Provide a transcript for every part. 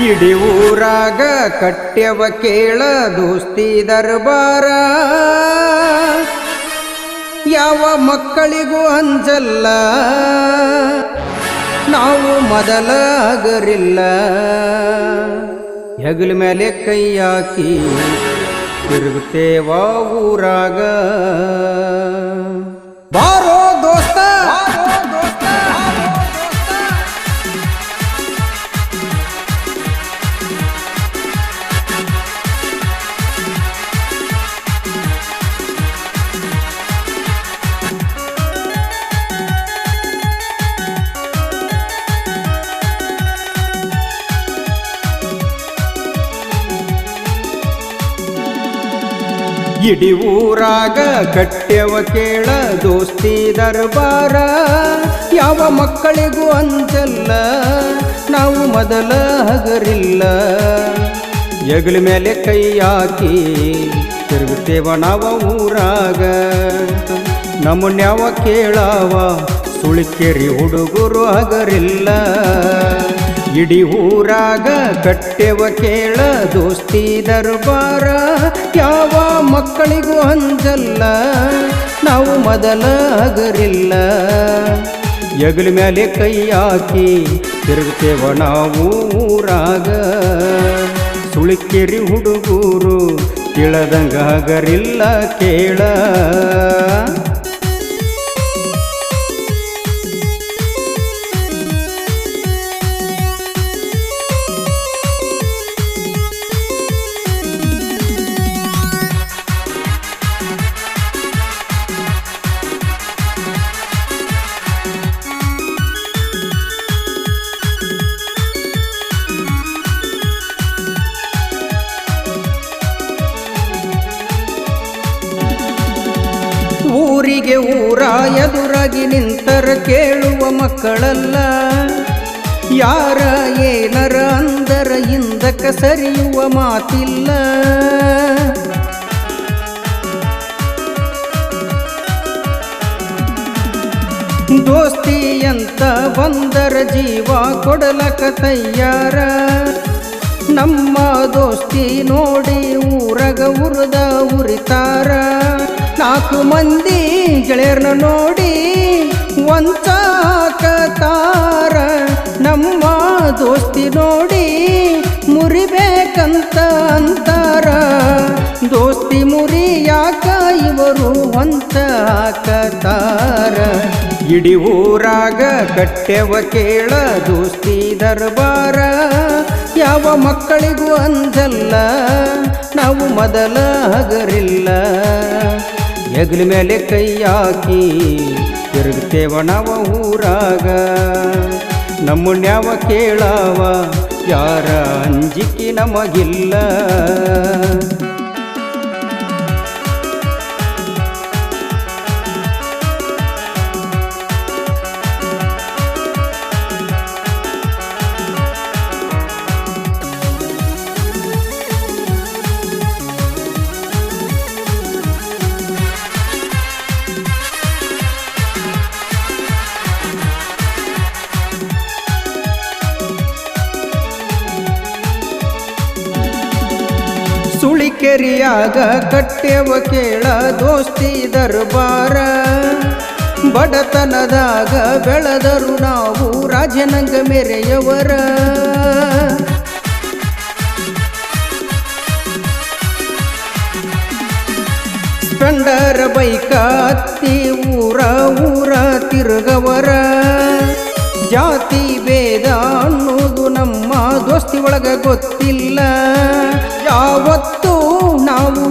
ಇಡೀ ಊರಾಗ ಕಟ್ಟ್ಯವ ಕೇಳ ದೋಸ್ತಿ ದರ್ಬಾರ ಯಾವ ಮಕ್ಕಳಿಗೂ ಅಂಜಲ್ಲ ನಾವು ಮೊದಲ ಹಗರಿಲ್ಲ ಹೆಗಲ ಮೇಲೆ ಕೈ ಹಾಕಿ ತಿರುಗುತ್ತೇವ ಊರಾಗ ಬಾರೋ ದೋಸ್ತ ಇಡೀ ಊರಾಗ ಕಟ್ಟ್ಯವ ಕೇಳ ದೋಸ್ತಿ ದರ್ಬಾರ ಯಾವ ಮಕ್ಕಳಿಗೂ ಅಂಜಲ್ಲ ನಾವು ಮೊದಲ ಹಗರಿಲ್ಲ ಹೆಗಲ ಮೇಲೆ ಕೈ ಹಾಕಿ ತಿರುಗುತ್ತೇವ ನಾವ ಊರಾಗ ನಮ್ಮನ್ಯಾವ ಕೇಳಾವ ಸುಳಿಕೆರಿ ಹುಡುಗರು ಹಗರಿಲ್ಲ ಇಡೀ ಊರಾಗ ಕಟ್ಟ್ಯವ ಕೇಳ ದೋಸ್ತಿ ದರ್ಬಾರ ಯಾವ ಮಕ್ಕಳಿಗೂ ಅಂಜಲ್ಲ ನಾವು ಮೊದಲ ಹಗರಿಲ್ಲ ಹೆಗಲ ಮೇಲೆ ಕೈ ಹಾಕಿ ತಿರುಗುತ್ತೇವ ನಾವು ಊರಾಗ ಸುಳಿಕೆರಿ ಹುಡುಗರು ತಿಳದಂಗ ಹಗರಿಲ್ಲ ಕೇಳ ಊರಿಗೆ ಊರ ಎದುರಾಗಿ ನಿಂತರ ಕೇಳುವ ಮಕ್ಕಳಲ್ಲ ಯಾರ ಏನರ ಅಂದರ ಹಿಂದಕ ಸರಿಯುವ ಮಾತಿಲ್ಲ ದೋಸ್ತಿ ಅಂತ ಬಂದರ ಜೀವ ಕೊಡಲಕ ತಯ್ಯಾರ ನಮ್ಮ ದೋಸ್ತಿ ನೋಡಿ ಊರಗ ಉರಿದ ಉರಿತಾರ ನಾಲ್ಕು ಮಂದಿ ಗೆಳೆಯರನ್ನ ನೋಡಿ ವಂಚಾಕತಾರ ನಮ್ಮ ದೋಸ್ತಿ ನೋಡಿ ಮುರಿಬೇಕಂತ ಅಂತಾರ ದೋಸ್ತಿ ಮುರಿಯಾಕ ಇವರು ವಂಚಾಕತಾರ ಇಡೀ ಊರಾಗ ಕಟ್ಟ್ಯವ ಕೇಳ ದೋಸ್ತಿ ದರ್ಬಾರ ಯಾವ ಮಕ್ಕಳಿಗೂ ಅಂಜಲ್ಲ ನಾವು ಮೊದಲ ಹಗರಿಲ್ಲ ಹೆಗಲ ಮೇಲೆ ಕೈ ಹಾಕಿ ತಿರುಗುತ್ತೇವ ನಾವ ಊರಾಗ ನಮ್ಮನ್ಯಾವ ಕೇಳಾವ ಯಾರ ಅಂಜಿಕೆ ನಮಗಿಲ್ಲ ಸುಳಿಕೆರಿಯಾಗ ಕಟ್ಟ್ಯವ ಕೇಳ ದೋಸ್ತಿ ದರ್ಬಾರ ಬಡತನದಾಗ ಬೆಳೆದರು ನಾವು ರಾಜನಂಗ ಮೆರೆಯವರ ಸ್ಪೆಂಡರ್ ಬೈಕ ಹತ್ತಿ ಊರ ಊರ ತಿರುಗವರ ಜಾತಿ ಭೇದ ಅನ್ನೋದು ನಮ್ಮ ದೋಸ್ತಿ ಒಳಗ ಗೊತ್ತಿಲ್ಲ ಯಾವತ್ತು ನಾವು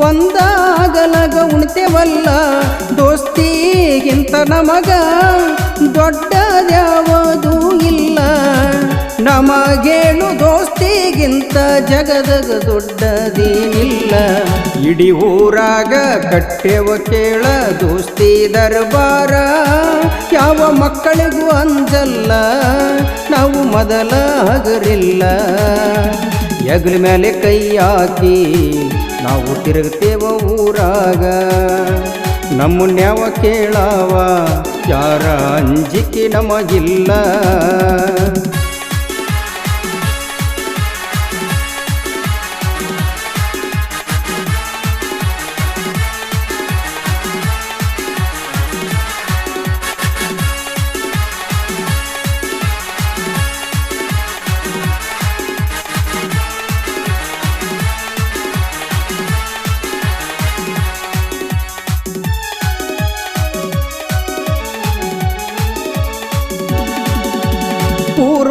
ಒಂದಾಗಲಗ ಉಣ್ತೇವಲ್ಲ ದೋಸ್ತಿಗಿಂತ ನಮಗ ದೊಡ್ಡದ್ಯಾವುದು ಇಲ್ಲ ನಮಗೇನು ದೋಸ್ತಿಗಿಂತ ಜಗದಗ ದೊಡ್ಡದೇನಿಲ್ಲ ಇಡೀ ಊರಾಗ ಕಟ್ಟ್ಯವ ಕೇಳ ದೋಸ್ತಿ ದರ್ಬಾರ ಯಾವ ಮಕ್ಕಳಿಗೂ ಅಂಜಲ್ಲ ನಾವು ಮೊದಲ ಹಗರಿಲ್ಲ ಹೆಗಲ ಮೇಲೆ ಕೈ ಹಾಕಿ ನಾವು ತಿರುಗುತ್ತೇವ ಊರಾಗ ನಮ್ಮನ್ಯಾವ ಕೇಳಾವ ಯಾರ ಅಂಜಿಕೆ ನಮಗಿಲ್ಲ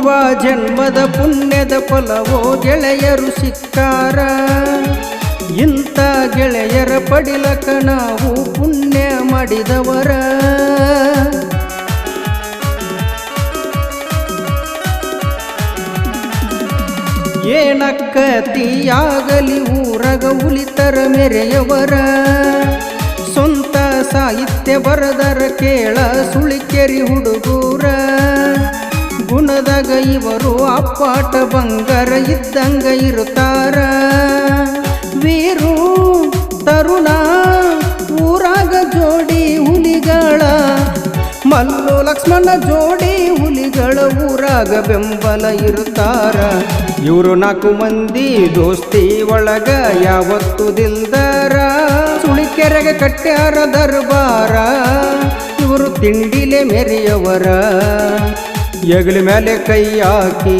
ಪೂರ್ವ ಜನ್ಮದ ಪುಣ್ಯದ ಫಲವೋ ಗೆಳೆಯರು ಸಿಕ್ಕಾರ. ಇಂಥ ಗೆಳೆಯರ ಪಡಿಲಕ ನಾವು ಪುಣ್ಯ ಮಾಡಿದವರ. ಏನಕ್ಕತಿಯಾಗಲಿ ಊರಗ ಉಲಿತರ ಮೆರೆಯವರ. ಸ್ವಂತ ಸಾಹಿತ್ಯ ಬರದರ ಕೇಳ ಸುಳಿಕೆರಿ ಹುಡುಗೂರ. ಗುಣದಾಗ ಇವರು ಅಪ್ಪಾಟ ಬಂಗಾರ ಇದ್ದಂಗ ಇರುತ್ತಾರ. ವೀರು ತರುಣ ಊರಾಗ ಜೋಡಿ ಹುಲಿಗಳ. ಮಲ್ಲು ಲಕ್ಷ್ಮಣ ಜೋಡಿ ಹುಲಿಗಳ ಊರಾಗ ಬೆಂಬಲ ಇರುತ್ತಾರ. ಇವರು 4 ಮಂದಿ ದೋಸ್ತಿ ಒಳಗ ಯಾವತ್ತು ದಿಲ್ದಾರ. ಸುಳಿಕೆರೆಗೆ ಕಟ್ಟ್ಯಾರ ದರ್ಬಾರ. ಇವರು ತಿಂಡಿಲೆ ಮೆರೆಯವರ. ಎಗಲಿ ಮೇಲೆ ಕೈ ಹಾಕಿ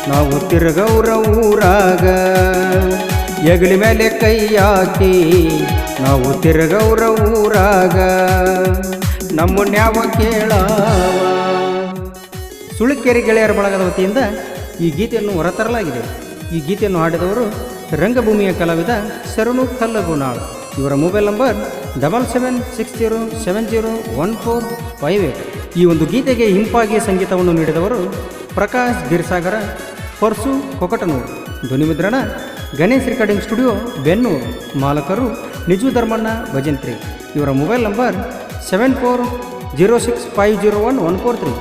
ನಾವು ತಿರುಗೌರ ಊರಾಗ. ಎಗಲಿ ಮೇಲೆ ಕೈ ಹಾಕಿ ನಾವು ತಿರುಗೌರ ಊರಾಗ. ನಮ್ಮನ್ಯಾವ ಕೇಳಾವ. ಸುಳಿಕೆರೆ ಗೆಳೆಯರ ಬಳಗದ ವತಿಯಿಂದ ಈ ಗೀತೆಯನ್ನು ಹೊರತರಲಾಗಿದೆ. ಈ ಗೀತೆಯನ್ನು ಹಾಡಿದವರು ರಂಗಭೂಮಿಯ ಕಲಾವಿದ ಶರಣು ಕಲ್ಲಗುನಾಳ್. ಇವರ ಮೊಬೈಲ್ ನಂಬರ್ 7760701458. ಈ ಒಂದು ಗೀತೆಗೆ ಇಂಪಾಗಿ ಸಂಗೀತವನ್ನು ನೀಡಿದವರು ಪ್ರಕಾಶ್ ಗಿರ್ಸಾಗರ, ಪರ್ಸು ಕೊಕಟನೂರು. ಧ್ವನಿಮುದ್ರಣ ಗಣೇಶ್ ರೆಕಾರ್ಡಿಂಗ್ ಸ್ಟುಡಿಯೋ ಬೆನ್ನೂರು. ಮಾಲಕರು ನಿಜು ಧರ್ಮಣ್ಣ ಭಜಂತ್ರಿ. ಇವರ ಮೊಬೈಲ್ ನಂಬರ್ 7406501143.